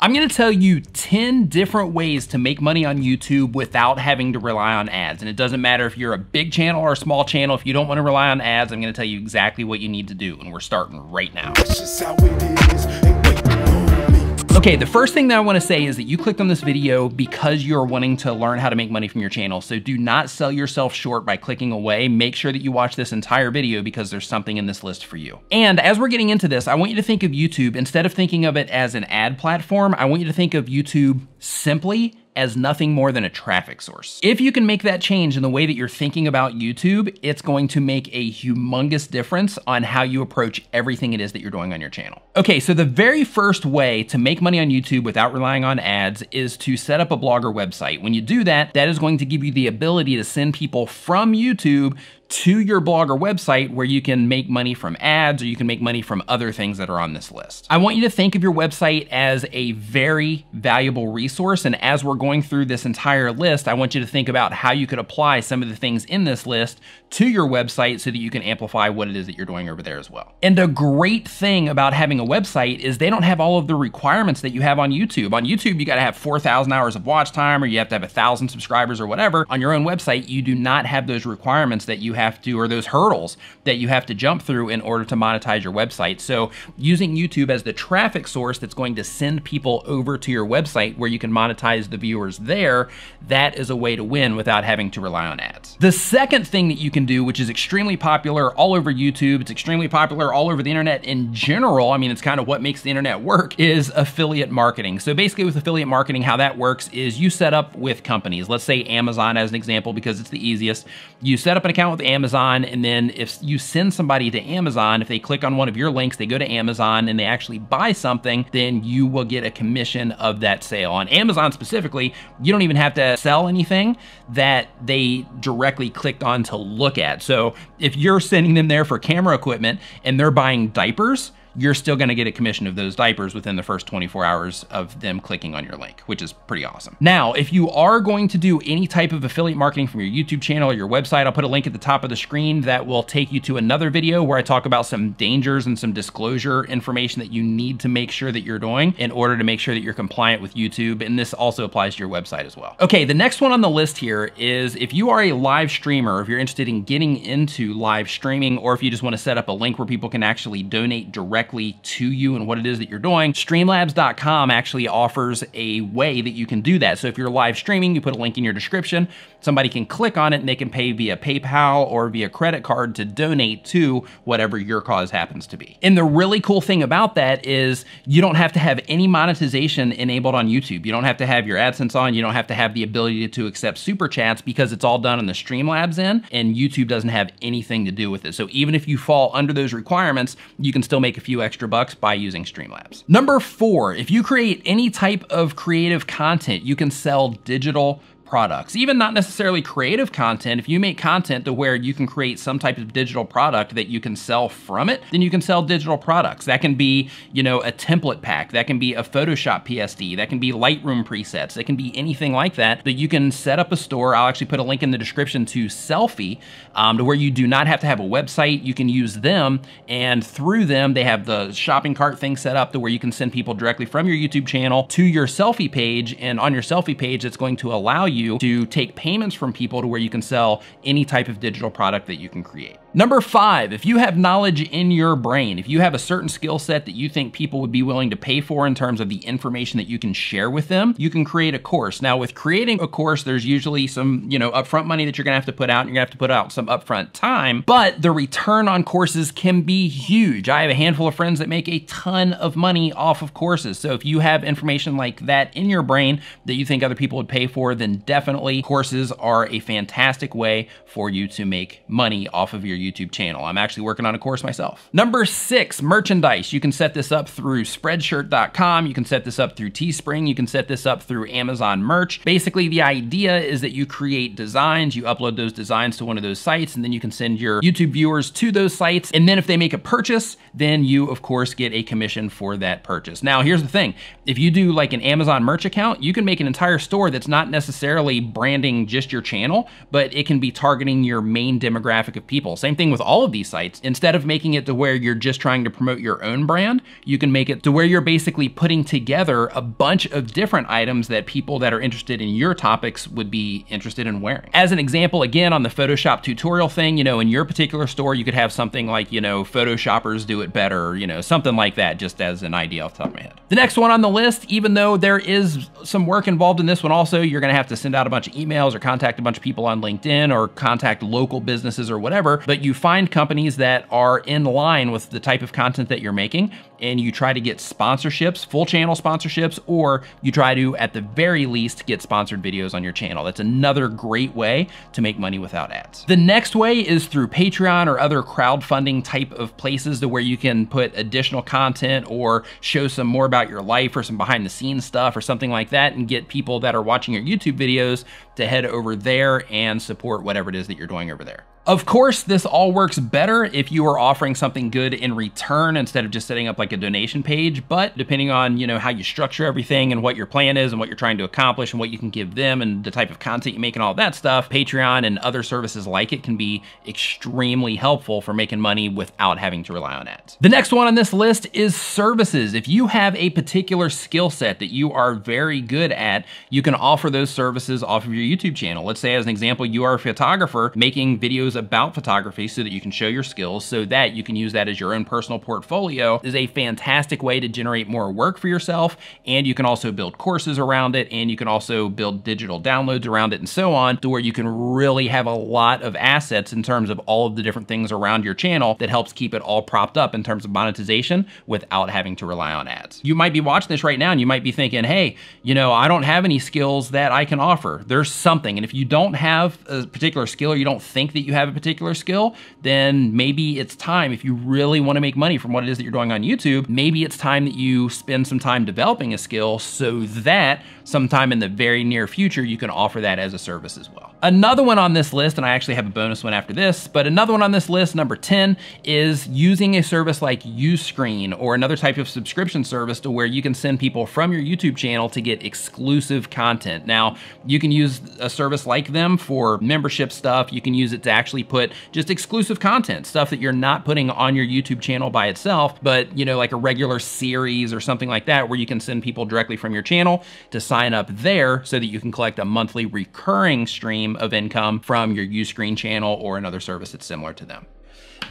I'm gonna tell you 10 different ways to make money on YouTube without having to rely on ads. And it doesn't matter if you're a big channel or a small channel. If you don't wanna rely on ads, I'm gonna tell you exactly what you need to do. And we're starting right now. Okay, the first thing that I wanna say is that you clicked on this video because you're wanting to learn how to make money from your channel. So do not sell yourself short by clicking away. Make sure that you watch this entire video because there's something in this list for you. And as we're getting into this, I want you to think of YouTube, instead of thinking of it as an ad platform, I want you to think of YouTube simply as nothing more than a traffic source. If you can make that change in the way that you're thinking about YouTube, it's going to make a humongous difference on how you approach everything it is that you're doing on your channel. Okay, so the very first way to make money on YouTube without relying on ads is to set up a blog or website. When you do that, that is going to give you the ability to send people from YouTube to your blog or website where you can make money from ads or you can make money from other things that are on this list. I want you to think of your website as a very valuable resource, and as we're going through this entire list, I want you to think about how you could apply some of the things in this list to your website so that you can amplify what it is that you're doing over there as well. And a great thing about having a website is they don't have all of the requirements that you have on YouTube. On YouTube, you gotta have 4,000 hours of watch time, or you have to have 1,000 subscribers or whatever. On your own website, you do not have those requirements that you have to, or those hurdles that you have to jump through in order to monetize your website. So using YouTube as the traffic source that's going to send people over to your website where you can monetize the viewers there, that is a way to win without having to rely on ads. The second thing that you can do, which is extremely popular all over YouTube, it's extremely popular all over the internet in general, I mean, it's kind of what makes the internet work, is affiliate marketing. So basically with affiliate marketing, how that works is you set up with companies. Let's say Amazon as an example, because it's the easiest. You set up an account with Amazon, and then if you send somebody to Amazon, if they click on one of your links, they go to Amazon and they actually buy something, then you will get a commission of that sale. On Amazon specifically, you don't even have to sell anything that they directly clicked on to look at. So if you're sending them there for camera equipment and they're buying diapers, you're still gonna get a commission of those diapers within the first 24 hours of them clicking on your link, which is pretty awesome. Now, if you are going to do any type of affiliate marketing from your YouTube channel or your website, I'll put a link at the top of the screen that will take you to another video where I talk about some dangers and some disclosure information that you need to make sure that you're doing in order to make sure that you're compliant with YouTube, and this also applies to your website as well. Okay, the next one on the list here is if you are a live streamer, if you're interested in getting into live streaming, or if you just wanna set up a link where people can actually donate directly to you and what it is that you're doing, Streamlabs.com actually offers a way that you can do that. So if you're live streaming, you put a link in your description, somebody can click on it and they can pay via PayPal or via credit card to donate to whatever your cause happens to be. And the really cool thing about that is you don't have to have any monetization enabled on YouTube. You don't have to have your AdSense on, you don't have to have the ability to accept super chats because it's all done on the Streamlabs end, and YouTube doesn't have anything to do with it. So even if you fall under those requirements, you can still make a few extra bucks by using Streamlabs. Number 4, if you create any type of creative content, you can sell digital products. Even not necessarily creative content, if you make content to where you can create some type of digital product that you can sell from it, then you can sell digital products. That can be, you know, a template pack, that can be a Photoshop PSD, that can be Lightroom presets, that can be anything like that, that you can set up a store. I'll actually put a link in the description to Selfie, to where you do not have to have a website. You can use them, and through them, they have the shopping cart thing set up to where you can send people directly from your YouTube channel to your Selfie page, and on your Selfie page, it's going to allow you to take payments from people to where you can sell any type of digital product that you can create. Number 5, if you have knowledge in your brain, if you have a certain skill set that you think people would be willing to pay for in terms of the information that you can share with them, you can create a course. Now with creating a course, there's usually some, you know, upfront money that you're gonna have to put out, and you're gonna have to put out some upfront time, but the return on courses can be huge. I have a handful of friends that make a ton of money off of courses. So if you have information like that in your brain that you think other people would pay for, then definitely courses are a fantastic way for you to make money off of your YouTube channel. I'm actually working on a course myself. Number 6, merchandise. You can set this up through Spreadshirt.com. You can set this up through Teespring. You can set this up through Amazon Merch. Basically, the idea is that you create designs, you upload those designs to one of those sites, and then you can send your YouTube viewers to those sites. And then if they make a purchase, then you, of course, get a commission for that purchase. Now, here's the thing. If you do like an Amazon Merch account, you can make an entire store that's not necessarily branding just your channel, but it can be targeting your main demographic of people. Same Same thing with all of these sites. Instead of making it to where you're just trying to promote your own brand, you can make it to where you're basically putting together a bunch of different items that people that are interested in your topics would be interested in wearing. As an example, again, on the Photoshop tutorial thing, in your particular store, you could have something like, Photoshoppers do it better, something like that, just as an idea off the top of my head. The next one on the list, even though there is some work involved in this one also, you're gonna have to send out a bunch of emails or contact a bunch of people on LinkedIn or contact local businesses or whatever, but you find companies that are in line with the type of content that you're making, and you try to get sponsorships, full channel sponsorships, or you try to, at the very least, get sponsored videos on your channel. That's another great way to make money without ads. The next way is through Patreon or other crowdfunding type of places to where you can put additional content or show some more about your life or some behind the scenes stuff or something like that, and get people that are watching your YouTube videos to head over there and support whatever it is that you're doing over there. Of course, this all works better if you are offering something good in return instead of just setting up like a donation page, but depending on, how you structure everything and what your plan is and what you're trying to accomplish and what you can give them and the type of content you make and all that stuff, Patreon and other services like it can be extremely helpful for making money without having to rely on ads. The next one on this list is services. If you have a particular skill set that you are very good at, you can offer those services off of your YouTube channel. Let's say, as an example, you are a photographer making videos about photography so that you can show your skills so that you can use that as your own personal portfolio. Is a fantastic way to generate more work for yourself, and you can also build courses around it, and you can also build digital downloads around it and so on, to where you can really have a lot of assets in terms of all of the different things around your channel that helps keep it all propped up in terms of monetization without having to rely on ads. You might be watching this right now and you might be thinking, hey, I don't have any skills that I can offer. There's something, and if you don't have a particular skill or you don't think that you have a particular skill, then maybe it's time, if you really want to make money from what it is that you're doing on YouTube, maybe it's time that you spend some time developing a skill so that sometime in the very near future, you can offer that as a service as well. Another one on this list, and I actually have a bonus one after this, but another one on this list, number 10, is using a service like Uscreen or another type of subscription service to where you can send people from your YouTube channel to get exclusive content. Now, you can use a service like them for membership stuff. You can use it to actually put just exclusive content, stuff that you're not putting on your YouTube channel by itself, but like a regular series or something like that, where you can send people directly from your channel to sign up there so that you can collect a monthly recurring stream of income from your Uscreen channel or another service that's similar to them.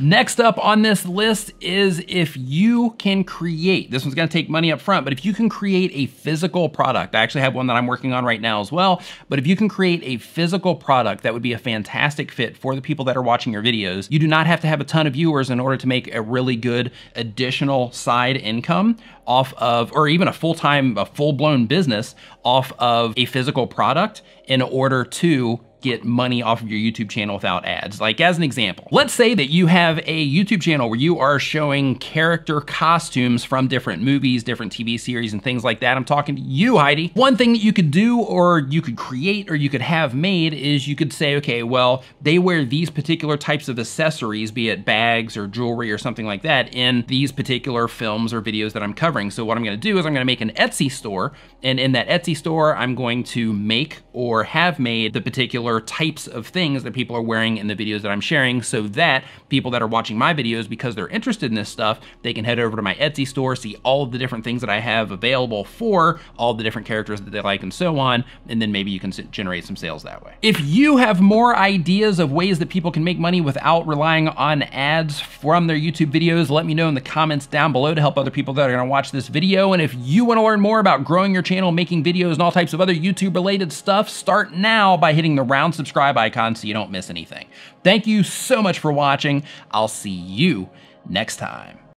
Next up on this list is if you can create, this one's gonna take money up front, but if you can create a physical product, I actually have one that I'm working on right now as well, but if you can create a physical product that would be a fantastic fit for the people that are watching your videos, you do not have to have a ton of viewers in order to make a really good additional side income off of, or even a full-blown business off of a physical product in order to get money off of your YouTube channel without ads. Like, as an example, let's say that you have a YouTube channel where you are showing character costumes from different movies, different TV series, and things like that. I'm talking to you, Heidi. One thing that you could do, or you could create, or you could have made, is you could say, okay, well, they wear these particular types of accessories, be it bags or jewelry or something like that, in these particular films or videos that I'm covering. So what I'm gonna do is I'm gonna make an Etsy store, and in that Etsy store, I'm going to make or have made the particular types of things that people are wearing in the videos that I'm sharing, so that people that are watching my videos, because they're interested in this stuff, they can head over to my Etsy store, see all of the different things that I have available for all the different characters that they like and so on, and then maybe you can generate some sales that way. If you have more ideas of ways that people can make money without relying on ads from their YouTube videos, let me know in the comments down below to help other people that are gonna watch this video. And if you wanna learn more about growing your channel, making videos, and all types of other YouTube related stuff, start now by hitting the round subscribe icon so you don't miss anything. Thank you so much for watching. I'll see you next time.